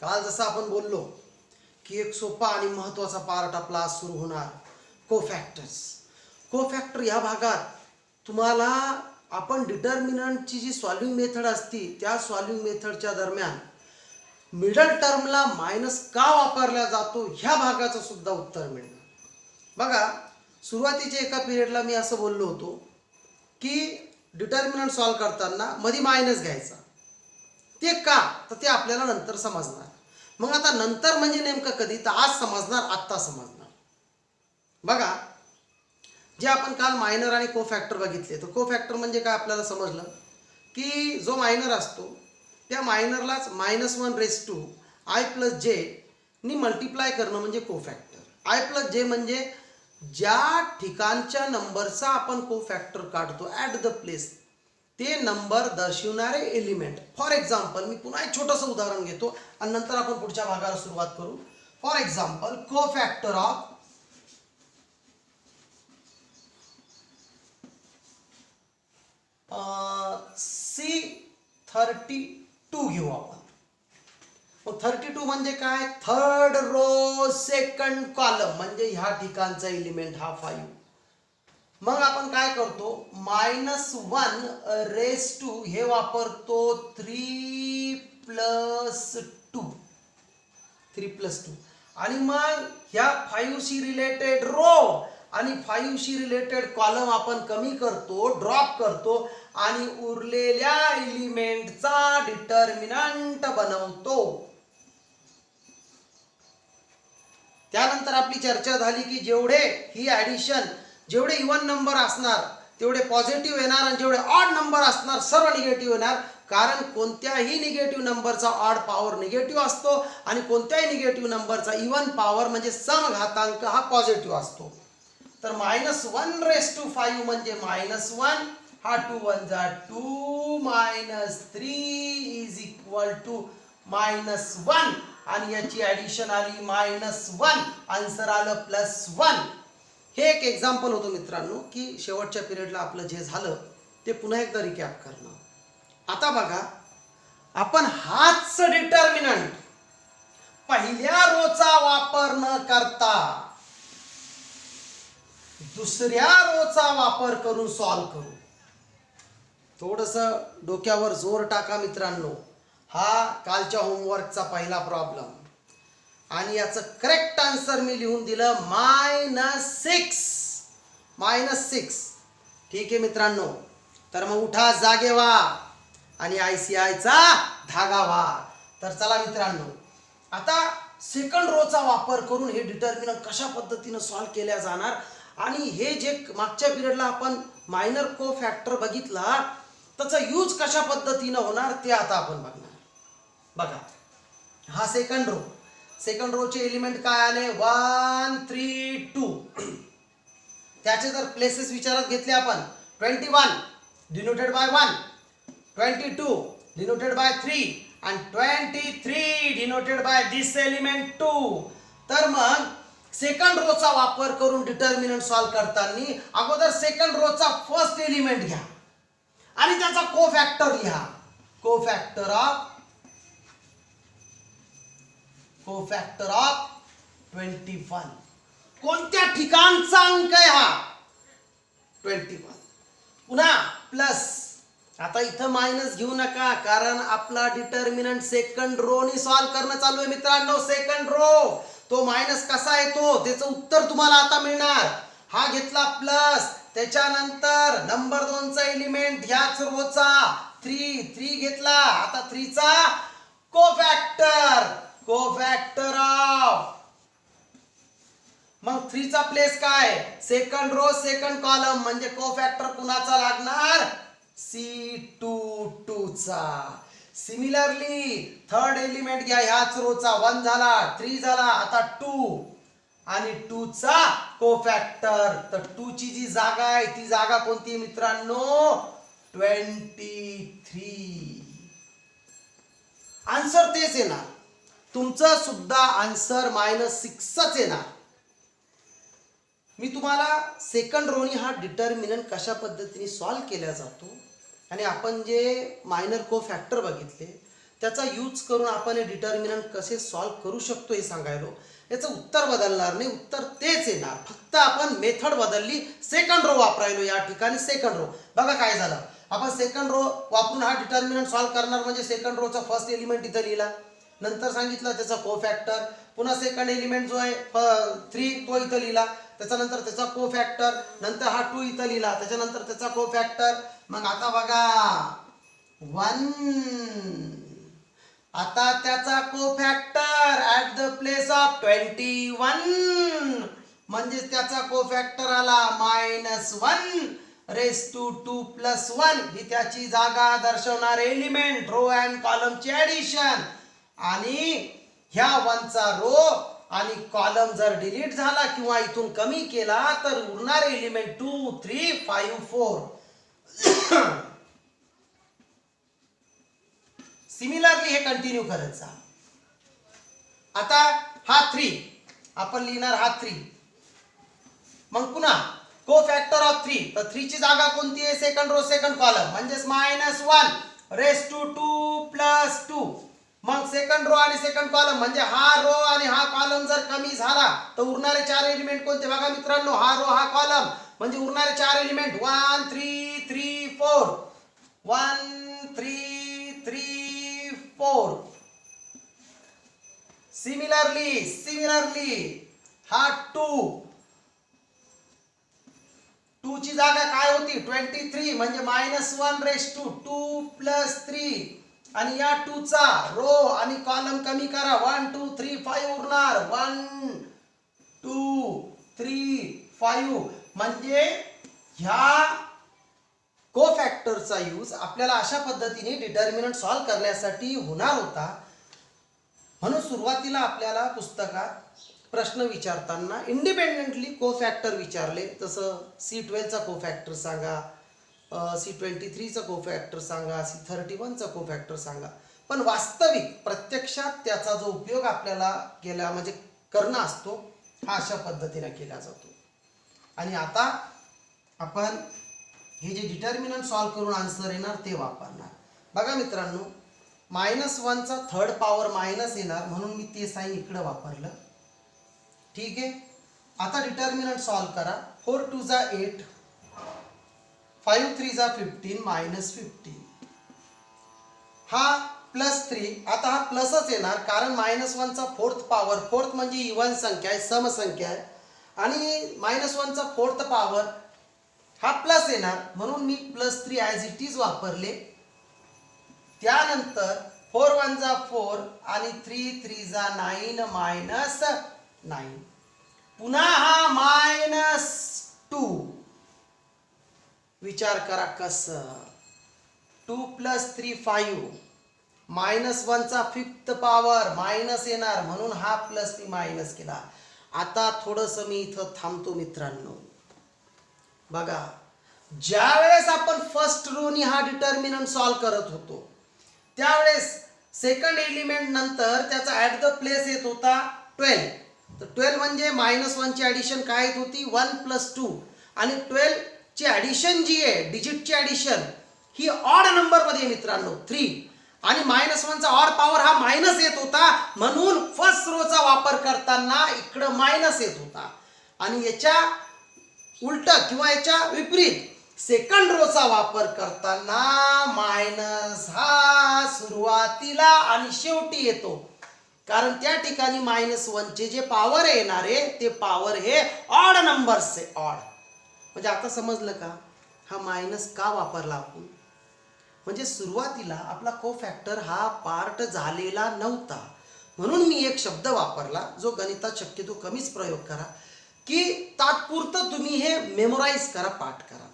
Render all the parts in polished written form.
काल जसं आपण बोललो की एक सोपा आणि महत्त्वाचा पार्ट आपला आज सुरू होणार, कोफॅक्टर्स. कोफॅक्टर या भागात तुम्हाला आपण डिटर्मिनंटची जी सॉल्विंग मेथड असती त्या सॉल्विंग मेथडच्या दरम्यान मिडल टर्मला मायनस का वापरला जातो ह्या भागाचं सुद्धा उत्तर मिळणार. बघा, सुरुवातीच्या एका पिरियडला मी असं बोललो होतो की डिटर्मिनंट सॉल्व करताना मध्ये मायनस घ्यायचा. ते का, तर ते आपल्याला नंतर समजणार. मग आता नंतर म्हणजे नेमकं कधी, तर आज समजणार, आत्ता समजणार. बघा, जे आपण काल मायनर आणि कोफॅक्टर बघितले, तर कोफॅक्टर म्हणजे काय आपल्याला समजलं की जो मायनर असतो त्या मायनरलाच -1/i+j नी मल्टिप्लाय करणं म्हणजे कोफॅक्टर. i+j म्हणजे ज्या ठिकाणच्या नंबरचा आपण कोफॅक्टर काढतो ॲट द प्लेस, ते नंबर दर्शवणारे एलिमेंट. फॉर एक्झाम्पल, मी पुन्हा एक छोटंसं उदाहरण घेतो आणि नंतर आपण पुढच्या भागाला सुरुवात करू. फॉर एक्झाम्पल, कोफॅक्टर ऑफ C32 घेऊ आपण. मग 32 म्हणजे काय, थर्ड रो सेकंड कॉलम, म्हणजे ह्या ठिकाणचा एलिमेंट हा 5. मग आपण काय करतो, -1 हे वापरतो 3+2 आणि मग ह्या 5शी रिलेटेड रो आणि 5शी रिलेटेड कॉलम आपण कमी करतो, ड्रॉप करतो आणि उरलेल्या एलिमेंटचा डिटर्मिनंट बनवतो. त्यानंतर आपली चर्चा झाली की जेवढे ही ॲडिशन, जेवढे इव्हन नंबर असणार तेवढे पॉझिटिव्ह येणार आणि जेवढे ऑड नंबर असणार सर्व निगेटिव्ह येणार. कारण कोणत्याही निगेटिव्ह नंबरचा ऑड पॉवर निगेटिव्ह असतो आणि कोणत्याही निगेटिव्ह नंबरचा इव्हन पॉवर म्हणजे समघातांक हा पॉझिटिव्ह असतो. तर -1/5 म्हणजे -1, हा 2 1 जा 2, -3 = -1 आणि याची ॲडिशन आली -1, आन्सर आलं +1. हे एक एक्झाम्पल होतं मित्रांनो की शेवटच्या पिरियडला आपलं जे झालं ते पुन्हा एकदा रिकॅप करणं. आता बघा, आपण हाच डिटर्मिनंट पहिल्या रोचा वापर न करता दुसऱ्या रोचा वापर करून सॉल्व करू. थोडंसं डोक्यावर जोर टाका मित्रांनो. हा कालच्या होमवर्कचा पहिला प्रॉब्लेम आणि याचं करेक्ट आन्सर मी लिहून दिलं -6. ठीक आहे मित्रांनो, तर मग उठा, जागे व्हा आणि ICIचा धागा व्हा. तर चला मित्रांनो, आता सेकंड रोचा वापर करून हे डिटर्मिनंट कशा पद्धतीनं सॉल्व केल्या जाणार आणि हे जे मागच्या पिरियडला आपण मायनर कोफॅक्टर बघितला त्याचा यूज कशा पद्धतीनं होणार ते आता आपण बघणार. बघा, हा सेकंड रोचे एलिमेंट काय आले, 1 3 2. त्याचे जर प्लेसेस विचारात घेतले आपण, 21 डिनोटेड बाय 1, 22 डिनोटेड बाय 3 आणि 23 डिनोटेड बाय दिस एलिमेंट 2. तर मग सेकंड रोचा वापर करून डिटर्मिनंट सॉल्व करताना अगोदर सेकंड रोचा फर्स्ट एलिमेंट घ्या आणि त्याचा कोफॅक्टर लिहा. कोफॅक्टर ऑफ 21. कोणत्या ठिकाणचा अंक आहे हा, 21. पुन्हा प्लस. आता इथं मायनस घेऊ नका कारण आपला डिटर्मिनंट सेकंड रो नी सॉल्व करणं चालू आहे मित्रांनो. सेकंड रो तो मायनस कसा येतो त्याचं उत्तर तुम्हाला आता मिळणार. हा घेतला प्लस, त्याच्यानंतर नंबर 2 चा एलिमेंट ह्याच रोचा 3 घेतला. आता 3 चा कोफॅक्टर ऑफ, मग 3 चा प्लेस काय, सेकंड रो सेकंड कॉलम म्हणजे कोफॅक्टर कुणाचा लागणार, C22 चा. सिमिलरली थर्ड एलिमेंट घ्या ह्याच रोचा, 1 झाला, 3 झाला, आता 2 आणि 2 चा कोफॅक्टर. तर 2 ची जी जागा आहे ती जागा कोणती मित्रांनो, 23. आन्सर तेच येणार, तुमचं सुद्धा आन्सर -6च येणार. मी तुम्हाला सेकंड रोनी हा डिटर्मिनंट कशा पद्धतीने सॉल्व केला जातो आणि आपण जे मायनर कोफॅक्टर बघितले त्याचा यूज करून आपण हे डिटर्मिनंट कसे सॉल्व करू शकतो हे सांगायलो. याचं उत्तर बदलणार नाही, उत्तर तेच येणार, फक्त आपण मेथड बदलली. सेकंड रो वापरायलो या ठिकाणी. सेकंड रो बघा काय झालं, आपण सेकंड रो वापरून हा डिटर्मिनंट सॉल्व करणार. म्हणजे सेकंड रोचा फर्स्ट एलिमेंट इथं लिहिला, नंतर सांगितलं त्याचा कोफॅक्टर, पुन्हा सेकंड एलिमेंट जो आहे 3 तो इथं लिहिला, त्याच्यानंतर त्याचा कोफॅक्टर, नंतर हा 2 इथं लिहिला, त्याच्यानंतर त्याचा कोफॅक्टर. मग आता बघा 1, आता त्याचा कोफॅक्टर ॲट द प्लेस ऑफ 21, म्हणजे त्याचा कोफॅक्टर आला -1 रेस टू 2 + 1. ही त्याची जागा दर्शवणारे एलिमेंट, रो अँड कॉलमची ॲडिशन. आणि ह्या 1चा रो आणि कॉलम जर डिलीट झाला किंवा इथून कमी केला तर उरणारे एलिमेंट 2, 3, 5, 4. सिमिलरली हे कंटिन्यू करत जा. आता हा 3 आपण लिहिणार, हा 3. मग पुन्हा कोफॅक्टर ऑफ 3, तर 3 ची जागा कोणती आहे? सेकंड रो सेकंड कॉलम, म्हणजेच -1 रेस टू 2 + 2. मग सेकंड रो आणि सेकंड कॉलम म्हणजे हा रो आणि हा कॉलम जर कमी झाला तर उरणारे 4 एलिमेंट कोणते? बघा मित्रांनो, हा रो हा कॉलम म्हणजे उरणारे 4 एलिमेंट 1 3 3 4, 1 3 3 4. सिमिलरली हा 2 ची जागा काय होती? 23 म्हणजे -1 रेस टू 2 + 3. आणि या 2 चा रो आणि कॉलम कमी करा, 1 2 3 5 उरणार, 1 2 3 5. म्हणजे ह्या कोफॅक्टरचा यूज आपल्याला अशा पद्धतीने डिटर्मिनंट सॉल्व करण्यासाठी होणार होता. म्हणून सुरुवातीला आपल्याला पुस्तकात प्रश्न विचारताना इंडिपेंडेंटली कोफॅक्टर विचारले. तसं C12चा कोफॅक्टर सांगा, C23चा कोफॅक्टर सांगा, C31चा कोफॅक्टर सांगा. पण वास्तविक प्रत्यक्षात त्याचा जो उपयोग आपल्याला केला म्हणजे करणं असतो, हा अशा पद्धतीने केला जातो. आणि आता आपण हे जे डिटर्मिनंट सॉल्व करून आन्सर येणार ते वापरणार. बघा मित्रांनो, -1 चा थर्ड पॉवर मायनस येणार म्हणून मी ते साइन इकडे वापरलं. ठीक आहे. आता डिटर्मिनंट सॉल्व करा. 4 2 जा 8, 5 3 जा 15 -15. हा +3. आता हा प्लसच येणार कारण -1 चा फोर्थ पॉवर, फोर्थ म्हणजे इव्हन संख्या आहे, समसंख्या आहे, आणि -1 चा फोर्थ पॉवर हा प्लस येणार म्हणून मी +3 ॲज इट इज वापरले. त्यानंतर 4 1 जा 4 आणि 3 3 जा 9 -9. पुन्हा हा -2. विचार करा कसं. 2 + 3 5, -1 चा फिफ्थ पॉवर मायनस येणार म्हणून हा प्लस मी मायनस केला. आता थोडंसं मी इथं थांबतो मित्रांनो. बघा, ज्या वेळेस आपण फर्स्ट रोनी हा डिटर्मिनंट सॉल्व करत होतो त्यावेळेस सेकंड एलिमेंट नंतर त्याचा ॲट द प्लेस येत होता 12. तर 12 म्हणजे -1 ची ॲडिशन काय येत होती? 1 + 2. आणि 12 ची ॲडिशन जी आहे, डिजिटची ॲडिशन, ही ऑड नंबर मध्ये मित्रांनो 3. आणि -1 चा ऑड पॉवर हा मायनस येत होता म्हणून फर्स्ट रोचा वापर करताना इकडं मायनस येत होता. आणि याच्या उलट किंवा याच्या विपरीत सेकंड रोचा वापर करताना मायनस हा सुरुवातीला आणि शेवटी येतो. कारण त्या ठिकाणी -1 चे जे पॉवर येणार आहे ते पॉवर हे ऑड नंबर्स आहे, ऑड. म्हणजे आता समजलं का हा मायनस का वापरला आपण? म्हणजे सुरुवातीला आपला कोफॅक्टर हा पार्ट झालेला नव्हता म्हणून मी एक शब्द वापरला जो गणितात शक्यतो कमीच प्रयोग करा, की तात्पुरतं तुम्ही हे मेमोराइज करा, पाठ करा.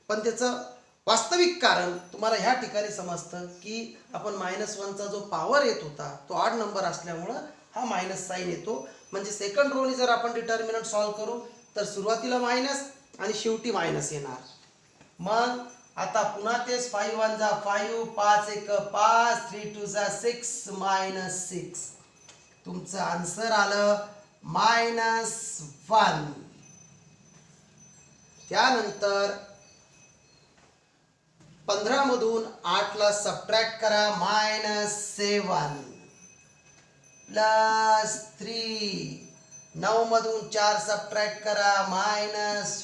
पण त्याचं वास्तविक कारण तुम्हाला ह्या ठिकाणी समजतं की आपण -1 चा जो पॉवर येत होता तो ऑड नंबर असल्यामुळं हा मायनस साइन येतो. म्हणजे सेकंड रोनी जर आपण डिटर्मिनंट सॉल्व करू तर सुरुवातीला मायनस आणि शेवटी मायनस येणार. मग आता पुन्हा तेच 5 1 जा 5, 5 1 5, 3 2 जा 6 -6. तुमचं आन्सर आलं -1. त्यानंतर 15 मधून 8 ला सबट्रॅक्ट करा, -7 प्लस 3. 9 मधून 4 सबट्रॅक्ट करा, -5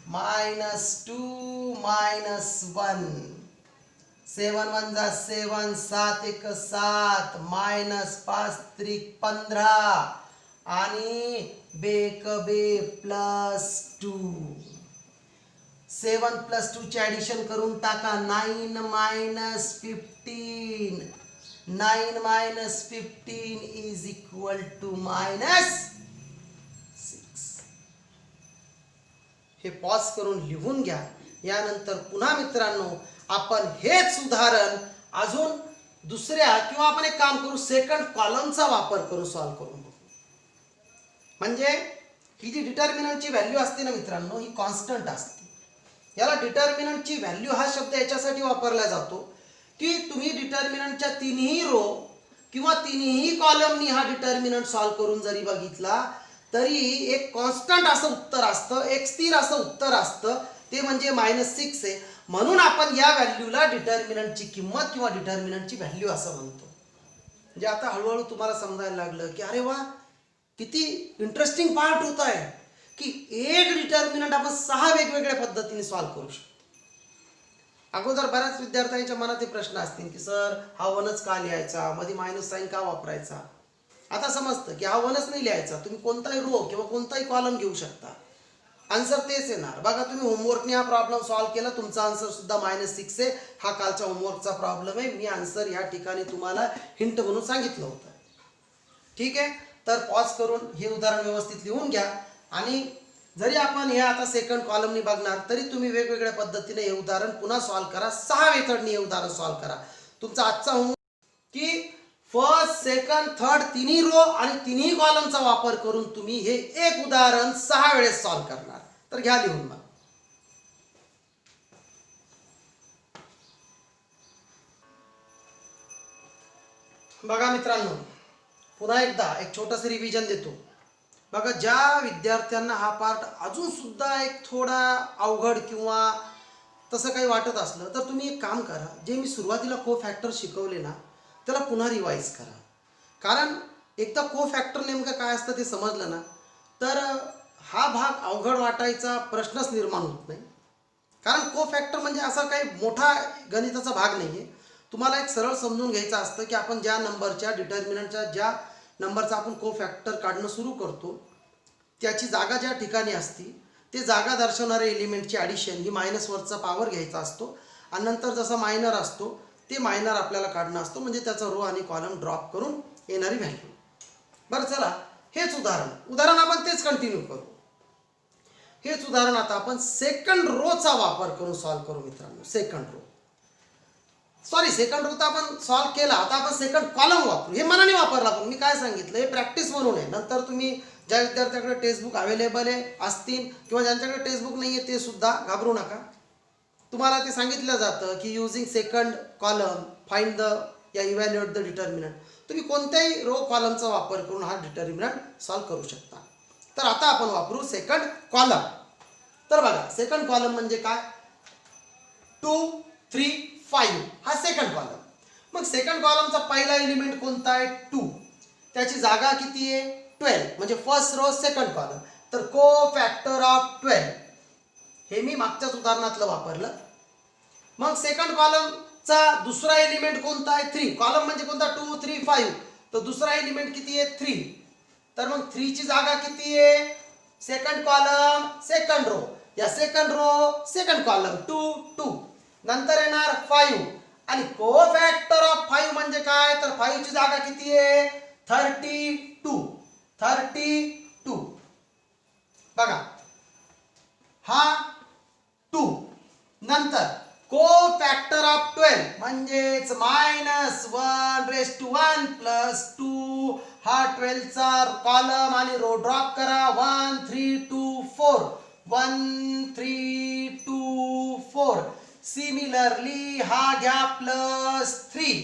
-2 -1. 7 1 जा 7, 7 1 7, -5 3 15 आणि बेक बे +2. 7 + 2 चे ॲडिशन करून टाका. 9 - 15. 9 - 15 इज इक्वल टू -6. हे पॉज करून लिहून घ्या. यानंतर पुन्हा मित्रांनो आपण हेच उदाहरण अजून दुसऱ्या किंवा आपण एक काम करू, सेकंड कॉलमचा वापर करून सॉल्व्ह करून बघू. म्हणजे ही जी डिटर्मिनंटची व्हॅल्यू असते ना मित्रांनो, ही कॉन्स्टंट असते. याला डिटर्मिनंटची व्हॅल्यू हा शब्द याच्यासाठी वापरला जातो की तुम्ही डिटर्मिनंटच्या तिन्ही रो किंवा तिन्ही कॉलमनी हा डिटर्मिनंट सॉल्व्ह करून जरी बघितला तरी एक कॉन्स्टंट असं उत्तर असतं, एक स्थिर असं उत्तर असतं, ते म्हणजे -6 आहे. म्हणून आपण या व्हॅल्यूला डिटर्मिनंटची किंमत किंवा डिटर्मिनंटची व्हॅल्यू असं म्हणतो. म्हणजे आता हळूहळू तुम्हाला समजायला लागलं की अरे वा, किती इंटरेस्टिंग पार्ट होत आहे की एक डिटर्मिनंट आपण 6 वेगवेगळ्या पद्धतीने सॉल्व्ह करू शकतो. अगोदर बऱ्याच विद्यार्थ्यांच्या मनात हे प्रश्न असतील की सर हा वनच का लिहायचा, मध्ये मायनस साईन का वापरायचा. आता समजतं की हा वनच नाही लिहायचा, तुम्ही कोणताही रो किंवा कोणताही कॉलम घेऊ शकता, आन्सर तेच येणार. बघा तुम्ही होमवर्कने हा प्रॉब्लेम सॉल्व्ह केला, तुमचा आन्सर सुद्धा -6 आहे. हा कालच्या होमवर्कचा प्रॉब्लेम आहे. मी आन्सर या ठिकाणी तुम्हाला हिंट म्हणून सांगितलं होतं. ठीक आहे, तर पॉज करून हे उदाहरण व्यवस्थित लिहून घ्या. आणि जरी आपण हे आता सेकंड कॉलमनी बघणार तरी तुम्ही वेगवेगळ्या पद्धतीने हे उदाहरण पुन्हा सॉल्व्ह करा. 6 मेथडनी हे उदाहरण सॉल्व्ह करा. तुमचा आजचा होमवर्क की फर्स्ट, सेकंड, थर्ड तिन्ही रो आणि तिन्ही कॉलमचा वापर करून तुम्ही हे एक उदाहरण 6 वेळेस सॉल्व्ह करणार. तर घ्या लिहून मग. बघा मित्रांनो, पुन्हा एकदा एक छोटंसं रिव्हिजन देतो. बघा, ज्या विद्यार्थ्यांना हा पार्ट अजून सुद्धा एक थोडा अवघड किंवा तसं काही वाटत असलं तर तुम्ही एक काम करा, जे मी सुरुवातीला को फॅक्टर शिकवले ना त्याला पुन्हा रिवाईज करा. कारण एकदा को फॅक्टर नेमकं काय असतं ते समजलं ना तर हा भाग अवघड वाटायचा प्रश्नच निर्माण होत नाही. कारण को फॅक्टर म्हणजे असा काही मोठा गणिताचा भाग नाही आहे. तुम्हाला एक सरळ समजून घ्यायचं असतं की आपण ज्या नंबरच्या डिटर्मिनंटच्या ज्या नंबरचा आपण को फॅक्टर काढणं सुरू करतो त्याची जागा ज्या ठिकाणी असती ते जागा दर्शवणाऱ्या एलिमेंटची ॲडिशन ही -वरचा पॉवर घ्यायचा असतो आणि नंतर जसा मायनर असतो ते मायनर आपल्याला काढणं असतो, म्हणजे त्याचा रो आणि कॉलम ड्रॉप करून येणारी व्हॅल्यू. बरं चला, हेच उदाहरण आपण तेच कंटिन्यू करू. हेच उदाहरण आता आपण सेकंड रोचा वापर करून सॉल्व्ह करू मित्रांनो. सेकंड रो तर आपण सॉल्व्ह केला. आता आपण सेकंड कॉलम वापरू. हे मनाने वापरला, पण मी काय सांगितलं हे प्रॅक्टिस म्हणून आहे. नंतर तुम्ही ज्या विद्यार्थ्याकडे टेक्स्टबुक अवेलेबल आहे असतील किंवा ज्यांच्याकडे टेक्स्टबुक नाही आहे ते सुद्धा घाबरू नका. तुम्हाला ते सांगितलं जातं की using second column find the या इव्हॅल्युएट द डिटर्मिनंट. तुम्ही कोणत्याही रो कॉलमचा वापर करून हा डिटर्मिनंट सॉल्व्ह करू शकता. तर आता आपण वापरू सेकंड कॉलम. तर बघा, सेकंड कॉलम म्हणजे काय, 2 3 5 हा सेकंड कॉलम. मग सेकंड कॉलमचा पहिला एलिमेंट कोणता आहे, 2. त्याची जागा किती आहे, 12. म्हणजे फर्स्ट रो सेकंड कॉलम. तर को फॅक्टर ऑफ 12 हे मी मागच्याच उदाहरणातलं वापरलं. मग सेकंड कॉलमचा दुसरा एलिमेंट कोणता आहे, 3. कॉलम म्हणजे कोणता, 2 3 5. तर दुसरा एलिमेंट किती आहे, 3. तर मग 3 ची जागा किती आहे, सेकंड कॉलम सेकंड रो. या सेकंड रो सेकंड कॉलम 2 2. नंतर येणार 5 आणि को फॅक्टर ऑफ 5 म्हणजे काय, तर 5 ची जागा किती आहे, 32. 32. बघा, हा 2. नंतर को फॅक्टर ऑफ 12 म्हणजेच -1 + 2. हा 12 चा कॉलम आणि रो ड्रॉप करा. 1 3 2 4. 1 3 2 4. सिमिलरली हा घ्या +3.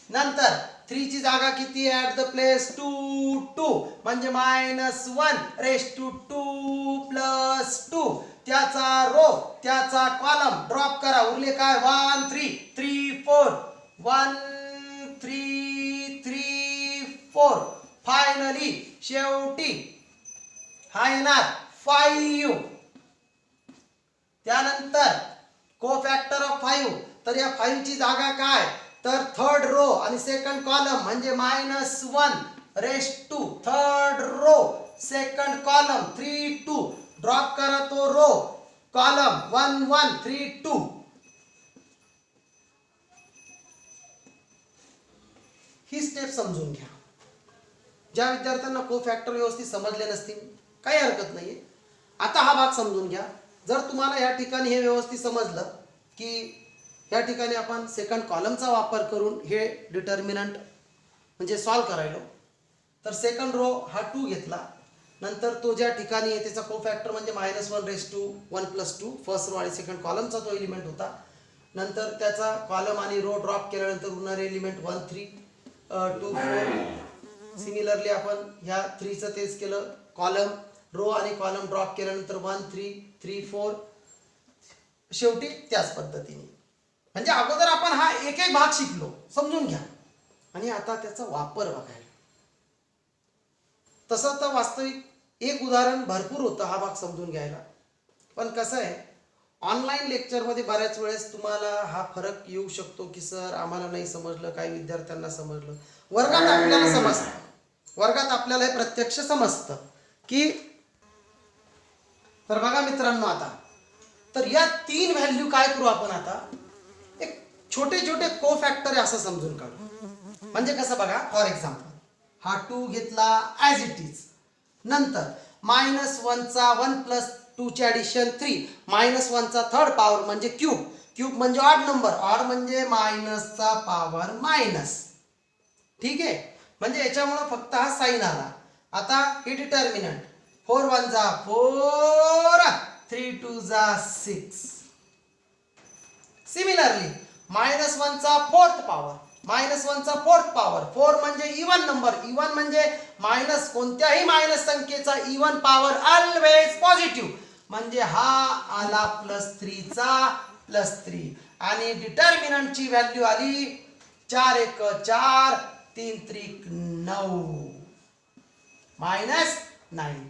नंतर 3 ची जागा किती आहे ॲट द प्लेस 2 2 म्हणजे -1 + 2 त्याचा रो त्याचा कॉलम ड्रॉप करा उरले काय 1 3 3 4 1 3 3 4 फायनली शेवटी हा येणार 5 त्यानंतर कोफॅक्टर ऑफ 5 तर या 5 ची जागा काय तर थर्ड रो आणि सेकंड कॉलम म्हणजे -1 third row second column 3 2 drop करा तो रो कॉलम 1 1 3 2 ही स्टेप समजून घ्या. ज्या विद्यार्थ्यांना कोफॅक्टर व्यवस्थित समजले नसतील काही हरकत नाहीये. आता हा भाग समजून घ्या. जर तुम्हाला या ठिकाणी हे व्यवस्थित समजलं की या ठिकाणी आपण सेकंड कॉलमचा वापर करून हे डिटर्मिनंट म्हणजे सॉल्व करायलो तर सेकंड रो हा 2 घेतला नंतर तो ज्या ठिकाणी आहे त्याचा कोफॅक्टर म्हणजे -1 + 2 फर्स्ट रो आणि सेकंड कॉलमचा तो एलिमेंट होता नंतर त्याचा कॉलम आणि रो ड्रॉप केल्यानंतर उरणारे एलिमेंट 1 3 2 4 सिमिलरली आपण ह्या 3 चं तेच केलं कॉलम रो आणि कॉलम ड्रॉप केल्यानंतर 1 3 3 4 शेवटी त्याच पद्धतीने म्हणजे अगोदर आपण हा एक एक भाग शिकलो समजून घ्या आणि आता त्याचा वापर बघायला. तसं तर वास्तविक एक उदाहरण भरपूर होतं हा भाग समजून घ्यायला पण कसं आहे ऑनलाईन लेक्चरमध्ये बऱ्याच वेळेस तुम्हाला हा फरक येऊ शकतो की सर आम्हाला नाही समजलं काही विद्यार्थ्यांना समजलं वर्गात आपल्याला समजतं वर्गात आपल्याला हे प्रत्यक्ष समजतं की तर बघा मित्रांनो आता तर या 3 व्हॅल्यू काय करू आपण आता एक छोटे छोटे कोफॅक्टर आहे असं समजून काढू. म्हणजे कसं बघा फॉर एक्झाम्पल हा 2 घेतला ॲज इट इज नंतर -1 चा 1 + 2 ची ॲडिशन 3 -1 चा थर्ड पॉवर म्हणजे क्यूब क्यूब म्हणजे ऑड नंबर ऑड म्हणजे मायनसचा पॉवर मायनस ठीक आहे म्हणजे याच्यामुळे फक्त हा साइन आला. आता हे डिटर्मिनंट 4 1 जा 4 3 2 जा 6 सिमिलरली -1 चा फोर्थ पॉवर -1 चा फोर्थ पॉवर 4 म्हणजे इवन नंबर इवन म्हणजे मायनस कोणत्याही मायनस संख्येचा इवन पॉवर ऑलवेज पॉझिटिव्ह म्हणजे हा आला +3 चा +3 आणि डिटर्मिनंटची व्हॅल्यू आली 4 1 4 3 3 9 -9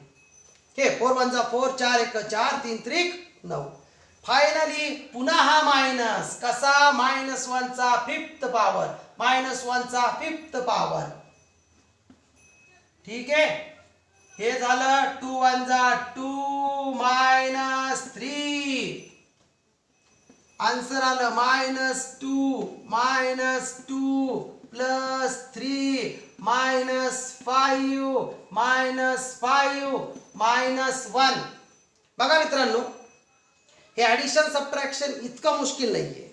हे 4 1 जा 4 4 1 4 3 3 9 फायनली पुन्हा हा मायनस कसा -1 चा फिफ्थ पॉवर -1 चा फिफ्थ पॉवर ठीक आहे हे झालं 2 1 जा 2 -3 आन्सर आलं -2 -2 +3 -5 -5 -1 बघा मित्रांनो हे ॲडिशन सबट्रॅक्शन इतकं मुश्किल नाहीये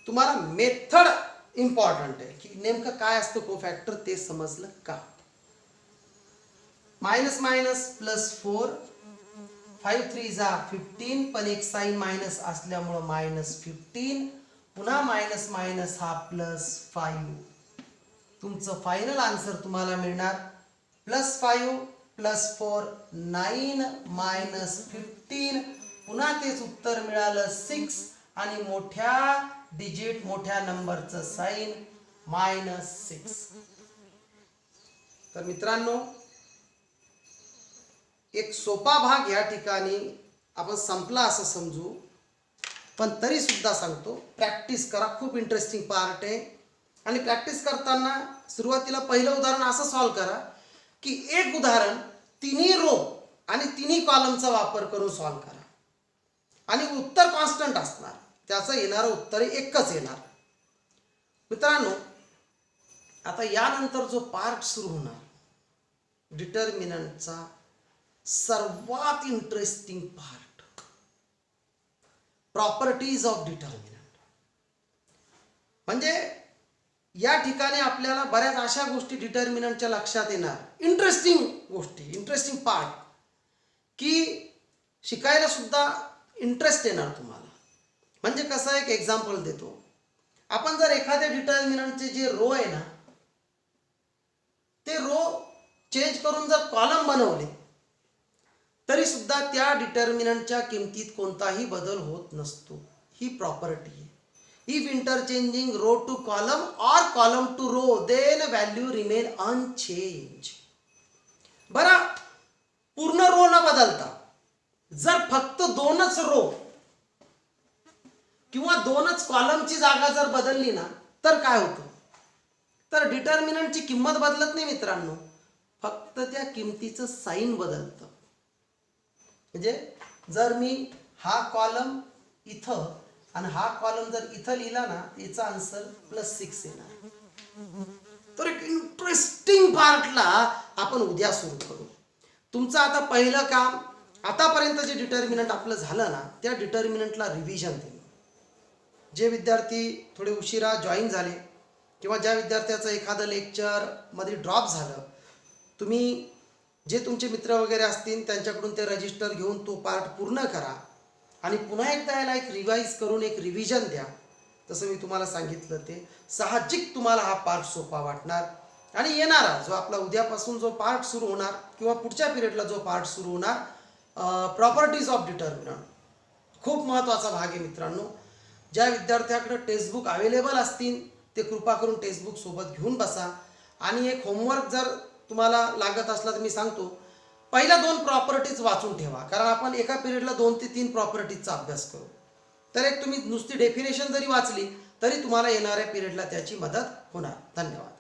तुम्हाला मेथड इम्पॉर्टंट आहे की नेमकं काय असतं कोफॅक्टर ते समजलं का -4 5 3 जा 15 पण एक साइन मायनस असल्यामुळं -15 पुन्हा मायनस मायनस हा +5 तुमचं फायनल आन्सर तुम्हाला मिळणार +5 +4 9 -15 पुन्हा तेच उत्तर मिळालं 6 आणि मोठ्या डिजिट मोठ्या नंबरचं साइन -6. तर मित्रांनो एक सोपा भाग या ठिकाणी आपण संपला असं समजू पण तरी सुद्धा सांगतो प्रॅक्टिस करा खूप इंटरेस्टिंग पार्ट आहे आणि प्रॅक्टिस करताना सुरुवातीला पहिलं उदाहरण असं सॉल्व करा की एक उदाहरण तिन्ही रो आणि तिन्ही कॉलमचा वापर करून सॉल्व करा आणि उत्तर कॉन्स्टंट असणार त्याचं येणारं उत्तर एकच येणार. मित्रांनो आता यानंतर जो पार्ट सुरू होणार डिटर्मिनंटचा सर्वात interesting part properties of determinant म्हणजे या ठिकाणी आपल्याला बऱ्याच अशा गोष्टी डिटर्मिनंटच्या लक्षात येणार इंटरेस्टिंग गोष्टी इंटरेस्टिंग पार्ट की शिकायला सुद्धा इंटरेस्ट येणार तुम्हाला. म्हणजे कसं एक एक्झाम्पल देतो आपण जर एखाद्या डिटर्मिनंटचे जे रो आहे ना ते रो चेंज करून जर कॉलम बनवले तरी सुद्धा त्या डिटर्मिनंटच्या किमतीत कोणताही बदल होत नसतो. ही प्रॉपर्टी आहे. If interchanging row to column और column to row then value remain unchange. बरं, पूर्ण रो न बदलता जर फक्त दोनच रो किंवा दोनच कॉलमची जागा जर बदलली ना तर काय होतं? तर डिटर्मिनंटची किंमत बदलत नाही मित्रांनो, फक्त त्या किमतीचं साईन बदलतं. म्हणजे जर मी हा कॉलम इथं आणि हा कॉलम जर इथं लिहिला ना, याचा आन्सर +6 येणार. तर एक इंटरेस्टिंग पार्टला आपण उद्या सुरू करू. तुमचं आता पहिलं काम, आतापर्यंत जे डिटर्मिनंट आपलं झालं ना त्या डिटर्मिनंटला रिव्हिजन देणं. जे विद्यार्थी थोडे उशिरा जॉईन झाले किंवा ज्या विद्यार्थ्याचं एखादं लेक्चरमध्ये ड्रॉप झालं, तुम्ही जे तुमचे मित्र वगैरे असतील त्यांच्याकडून ते रजिस्टर घेऊन तो पार्ट पूर्ण करा आणि पुन्हा एकदा याला एक रिवाईज करून एक रिव्हिजन द्या. तसं मी तुम्हाला सांगितलं ते साहजिक तुम्हाला हा पार्ट सोपा वाटणार. आणि येणारा जो आपला उद्यापासून जो पार्ट सुरू होणार किंवा पुढच्या पिरियडला जो पार्ट सुरू होणार, प्रॉपर्टीज ऑफ डिटर्मिनंट, खूप महत्त्वाचा भाग आहे मित्रांनो. ज्या विद्यार्थ्याकडे टेक्स्टबुक अवेलेबल असतील ते कृपा करून टेक्स्टबुक सोबत घेऊन बसा. आणि एक होमवर्क जर तुम्हाला लागत असला तर मी सांगतो, पहिल्या 2 प्रॉपर्टीज वाचून ठेवा, कारण आपण एका पिरियडला 2 ते 3 प्रॉपर्टीजचा अभ्यास करू. तर एक तुम्ही नुसती डेफिनेशन जरी वाचली तरी तुम्हाला येणाऱ्या पिरियडला त्याची मदत होणार. धन्यवाद.